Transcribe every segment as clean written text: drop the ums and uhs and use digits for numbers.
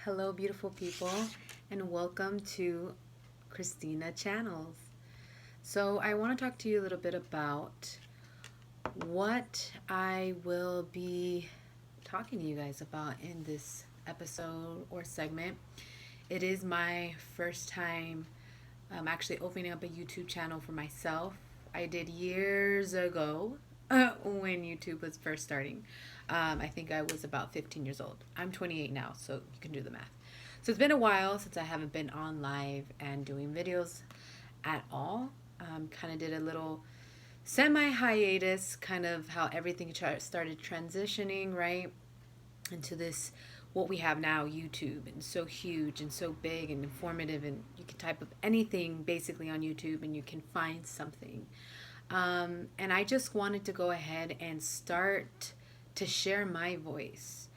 Hello, beautiful people, and welcome to Christina Channels. So, I want to talk to you a little bit about what I will be talking to you guys about in this episode or segment. It is my first time actually opening up a YouTube channel for myself. I did years ago when YouTube was first starting. I think I was about 15 years old. I'm 28 now, so you can do the math. So it's been a while since I haven't been on live and doing videos at all. Kind of did a little semi hiatus, kind of how everything started transitioning, right? Into this what we have now, YouTube, and so huge and so big and informative, and you can type up anything basically on YouTube and you can find something. And I just wanted to go ahead and start to share my voice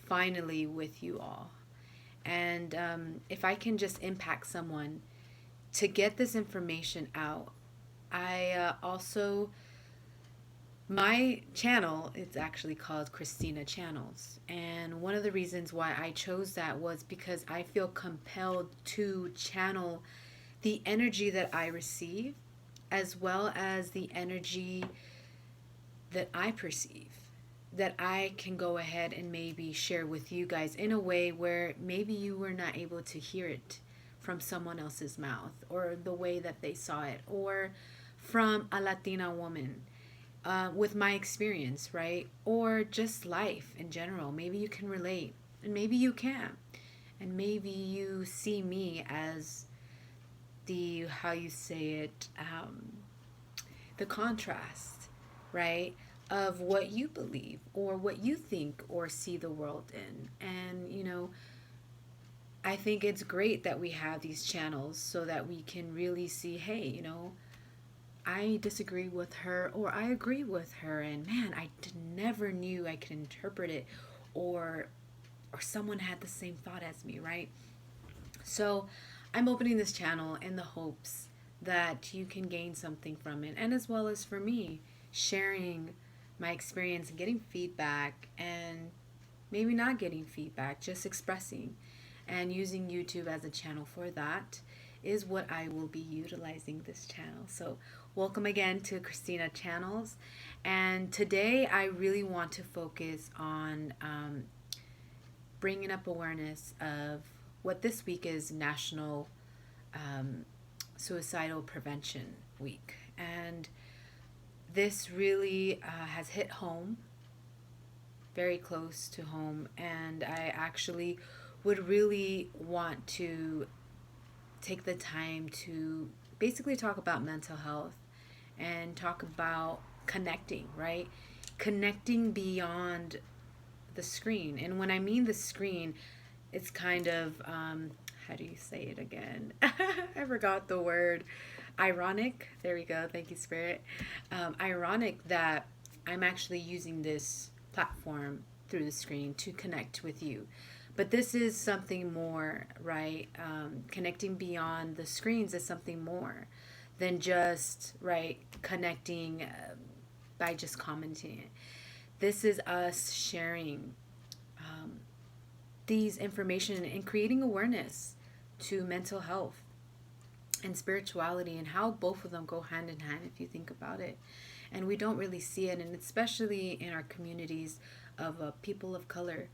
finally with you all. And if I can just impact someone to get this information out, I also my channel is actually called Christina Channels. And one of the reasons why I chose that was because I feel compelled to channel the energy that I receive as well as the energy that I perceive that I can go ahead and maybe share with you guys in a way where maybe you were not able to hear it from someone else's mouth or the way that they saw it or from a Latina woman with my experience, right? Or just life in general. Maybe you can relate, and maybe you can. And maybe you see me as the, how you say it, the contrast, right? Of what you believe or what you think or see the world in. And, I think it's great that we have these channels so that we can really see, hey, I disagree with her or I agree with her, and man, never knew I could interpret it, or someone had the same thought as me, right? So I'm opening this channel in the hopes that you can gain something from it, and as well as for me sharing my experience and getting feedback, and maybe not getting feedback, just expressing, and using YouTube as a channel for that is what I will be utilizing this channel. So welcome again to Christina Channels. And today I really want to focus on bringing up awareness of what this week is National Suicidal Prevention Week. And this really has hit home, very close to home. And I actually would really want to take the time to basically talk about mental health and talk about connecting, right? Connecting beyond the screen. And when I mean the screen, it's kind of, how do you say it again? I forgot the word. Ironic. There we go. Thank you, Spirit. Ironic that I'm actually using this platform through the screen to connect with you. But this is something more, right? Connecting beyond the screens is something more than just, right, connecting by just commenting it. This is us sharing these information and creating awareness to mental health and spirituality, and how both of them go hand in hand if you think about it. And we don't really see it, and especially in our communities of people of color.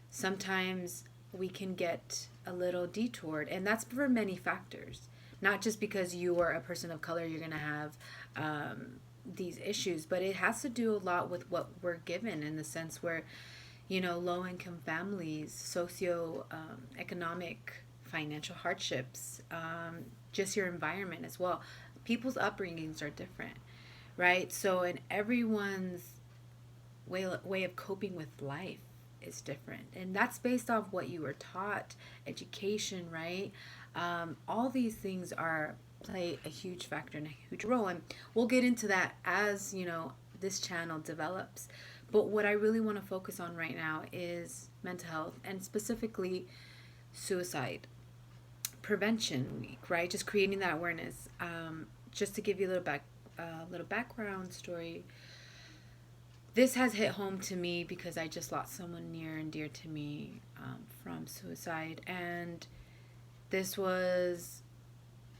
Sometimes we can get a little detoured, and that's for many factors. Not just because you are a person of color, you're going to have these issues, but it has to do a lot with what we're given, in the sense where, low income families, socio economic, financial hardships, just your environment as well. People's upbringings are different, right? So, in everyone's way of coping with life is different, and that's based off what you were taught, education, right? All these things play a huge factor and a huge role, and we'll get into that as this channel develops. But what I really want to focus on right now is mental health, and specifically suicide prevention week, right? Just creating that awareness. Just to give you a little background story. This has hit home to me because I just lost someone near and dear to me from suicide. And this was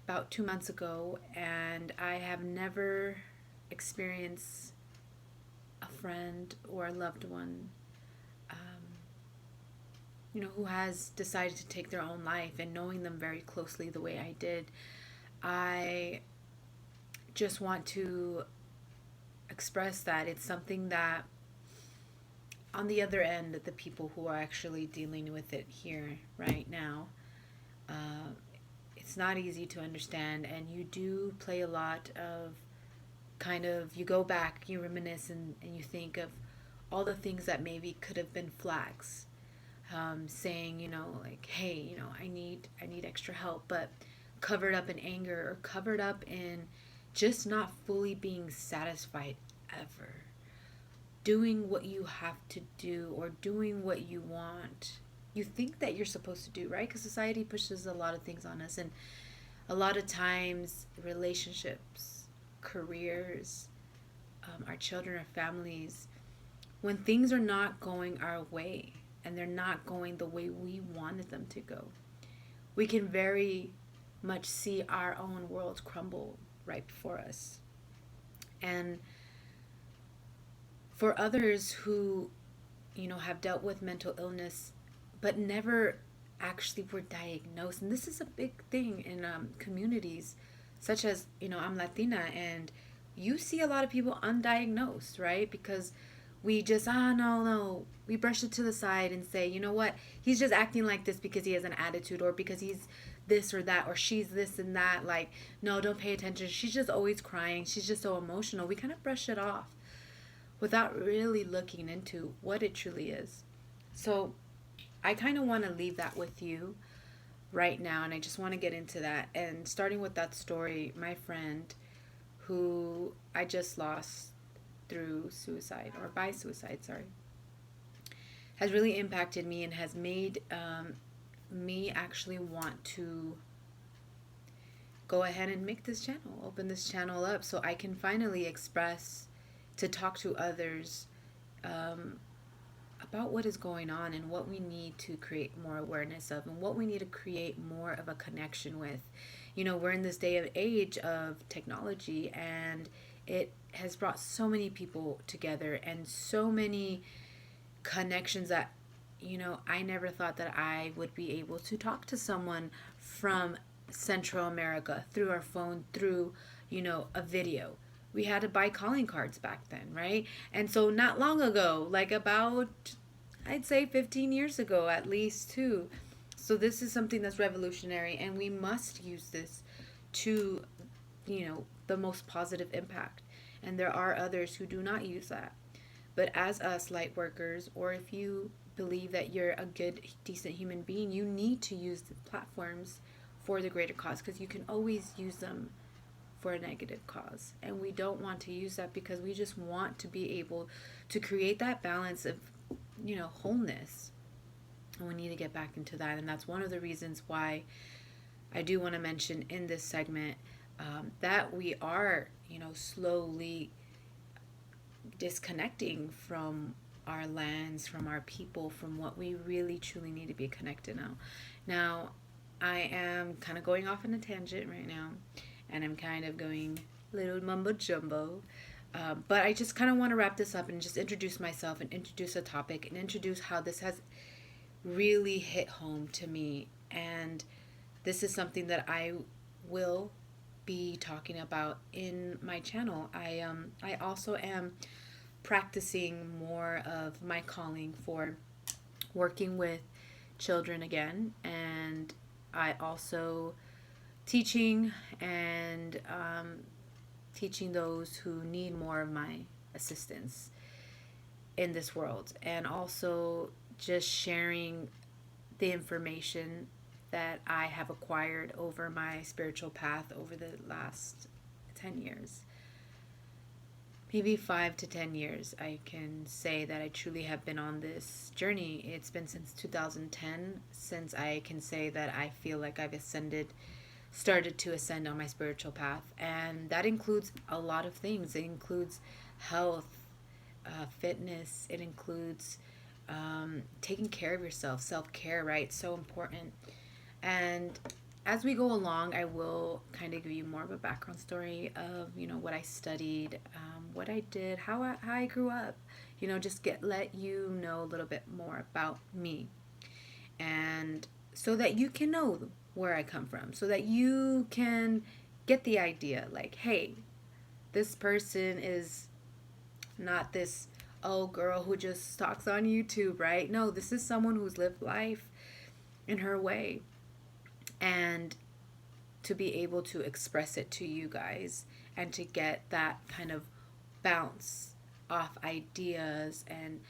about 2 months ago, and I have never experienced a friend or a loved one, who has decided to take their own life, and knowing them very closely the way I did, I just want to express that it's something that on the other end, the people who are actually dealing with it here right now, uh, it's not easy to understand, and you do play a lot of kind of, you go back, you reminisce, and you think of all the things that maybe could have been flags, saying, like, hey, I need extra help, but covered up in anger, or covered up in just not fully being satisfied ever, doing what you have to do, or doing what you want, you think that you're supposed to do, right? Because society pushes a lot of things on us, and a lot of times relationships, careers, our children, our families, when things are not going our way, and they're not going the way we wanted them to go, we can very much see our own world crumble right before us. And for others who, have dealt with mental illness but never actually were diagnosed, and this is a big thing in communities such as, I'm Latina, and you see a lot of people undiagnosed, right? Because we just, no, no, we brush it to the side and say, you know what, he's just acting like this because he has an attitude, or because he's this or that, or she's this and that. Like, no, don't pay attention. She's just always crying. She's just so emotional. We kind of brush it off without really looking into what it truly is. So I kind of want to leave that with you right now, and I just want to get into that. And starting with that story, my friend who I just lost through suicide, or by suicide, sorry, has really impacted me, and has made me actually want to go ahead and make this channel, open this channel up, so I can finally express, to talk to others about what is going on, and what we need to create more awareness of, and what we need to create more of a connection with. We're in this day of age of technology, and it has brought so many people together, and so many connections that, I never thought that I would be able to talk to someone from Central America through our phone, through, a video. We had to buy calling cards back then, right? And so not long ago, like about, I'd say 15 years ago at least, too. So this is something that's revolutionary, and we must use this to, the most positive impact. And there are others who do not use that. But as us light workers, or if you believe that you're a good, decent human being, you need to use the platforms for the greater cause, because you can always use them for a negative cause. And we don't want to use that, because we just want to be able to create that balance of, wholeness. And we need to get back into that. And that's one of the reasons why I do want to mention in this segment that we are, slowly disconnecting from our lands, from our people, from what we really truly need to be connected now. Now, I am kind of going off on a tangent right now, and I'm kind of going little mumbo jumbo. But I just kind of want to wrap this up and just introduce myself, and introduce a topic, and introduce how this has really hit home to me. And this is something that I will be talking about in my channel. I also am practicing more of my calling for working with children again, and I also teaching, and teaching those who need more of my assistance in this world, and also just sharing the information that I have acquired over my spiritual path over the last 10 years. Maybe 5 to 10 years, I can say that I truly have been on this journey. It's been since 2010 since I can say that I feel like I've started to ascend on my spiritual path. And that includes a lot of things. It includes health, fitness. It includes taking care of yourself, self-care, right? So important. And as we go along, I will kind of give you more of a background story of, what I studied, what I did, how I grew up, just let you know a little bit more about me. And so that you can know where I come from, so that you can get the idea like, hey, this person is not this oh girl who just talks on YouTube, right? No, this is someone who's lived life in her way, and to be able to express it to you guys and to get that kind of bounce off ideas and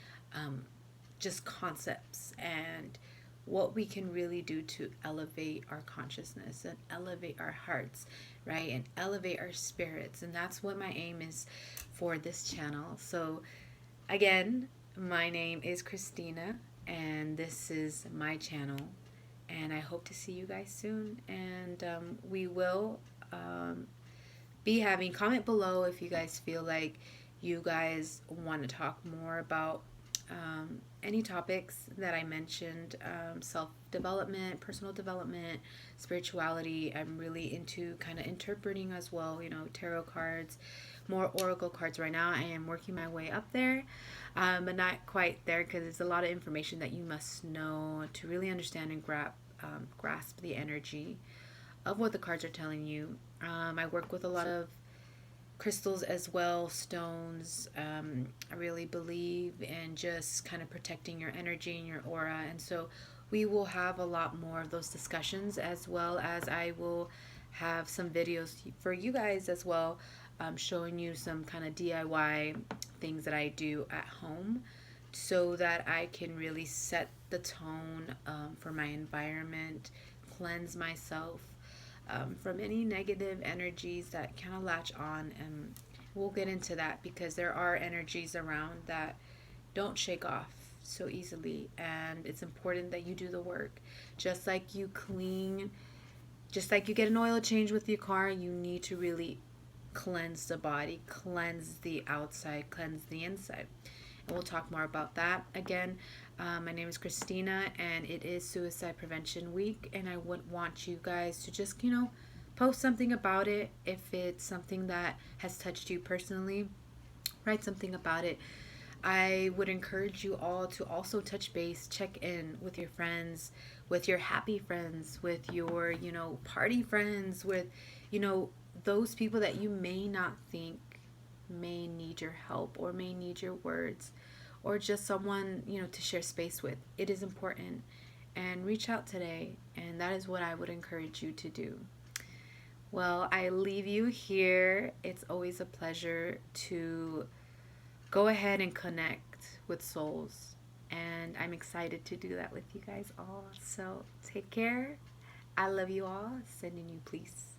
just concepts and what we can really do to elevate our consciousness and elevate our hearts, right? And elevate our spirits. And that's what my aim is for this channel. So, again, my name is Christina, and this is my channel. And I hope to see you guys soon. And we will be having, comment below if you guys feel like you guys want to talk more about any topics that I mentioned, self development, personal development, spirituality. I'm really into kind of interpreting as well, tarot cards, more oracle cards right now. I am working my way up there, but not quite there because it's a lot of information that you must know to really understand and grasp the energy of what the cards are telling you. I work with a lot of crystals as well, stones. I really believe in just kind of protecting your energy and your aura. And so we will have a lot more of those discussions, as well as I will have some videos for you guys as well, showing you some kind of DIY things that I do at home so that I can really set the tone for my environment, cleanse myself from any negative energies that kind of latch on. And we'll get into that because there are energies around that don't shake off so easily. And it's important that you do the work. Just like you clean, just like you get an oil change with your car, you need to really cleanse the body, cleanse the outside, cleanse the inside. And we'll talk more about that. Again, my name is Christina, and it is Suicide Prevention Week, and I would want you guys to just, post something about it. If it's something that has touched you personally, write something about it. I would encourage you all to also touch base, check in with your friends, with your happy friends, with your, party friends, with, those people that you may not think may need your help or may need your words, or just someone, to share space with. It is important. And reach out today, and that is what I would encourage you to do. Well, I leave you here. It's always a pleasure to go ahead and connect with souls. And I'm excited to do that with you guys all. So take care. I love you all. Sending you peace.